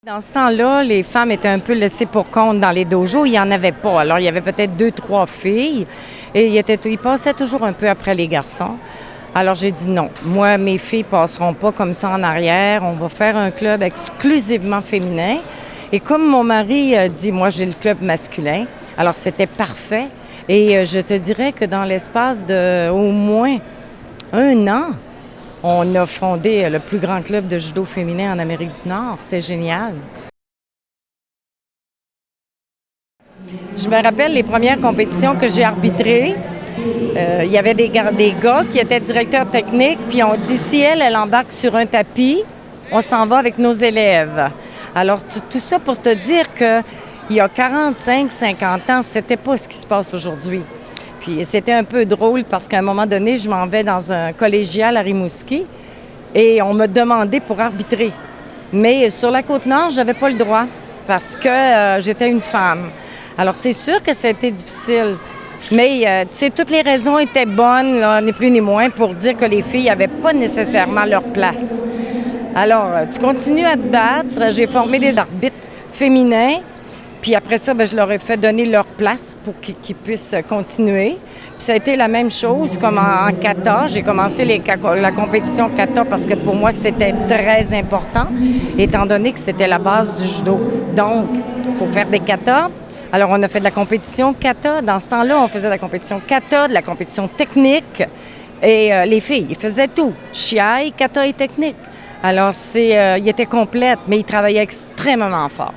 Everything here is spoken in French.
Dans ce temps-là, les femmes étaient un peu laissées pour compte dans les dojos. Il n'y en avait pas. Alors, il y avait peut-être 2, 3 filles et ils passaient toujours un peu après les garçons. Alors, j'ai dit non. Moi, mes filles passeront pas comme ça en arrière. On va faire un club exclusivement féminin. Et comme mon mari dit, moi, j'ai le club masculin. Alors, c'était parfait. Et je te dirais que dans l'espace de au moins 1 an, on a fondé le plus grand club de judo féminin en Amérique du Nord. C'était génial. Je me rappelle les premières compétitions que j'ai arbitrées. Il y avait des gars qui étaient directeurs techniques, puis on dit si elle embarque sur un tapis, on s'en va avec nos élèves. Alors, tout ça pour te dire que il y a 45, 50 ans, c'était pas ce qui se passe aujourd'hui. Puis c'était un peu drôle parce qu'à un moment donné, je m'en vais dans un collégial à Rimouski et on m'a demandé pour arbitrer. Mais sur la Côte-Nord, j'avais pas le droit parce que j'étais une femme. Alors c'est sûr que ça a été difficile. Mais tu sais, toutes les raisons étaient bonnes, là, ni plus ni moins, pour dire que les filles n'avaient pas nécessairement leur place. Alors, tu continues à te battre. J'ai formé des arbitres féminins. Puis après ça, je leur ai fait donner leur place pour qu'ils puissent continuer. Puis ça a été la même chose comme en kata. J'ai commencé la compétition kata parce que pour moi, c'était très important, étant donné que c'était la base du judo. Donc, il faut faire des katas. Alors, on a fait de la compétition kata. Dans ce temps-là, on faisait de la compétition kata, de la compétition technique. Et les filles, ils faisaient tout. Shiai, kata et technique. Alors, ils étaient complètes, mais ils travaillaient extrêmement fort.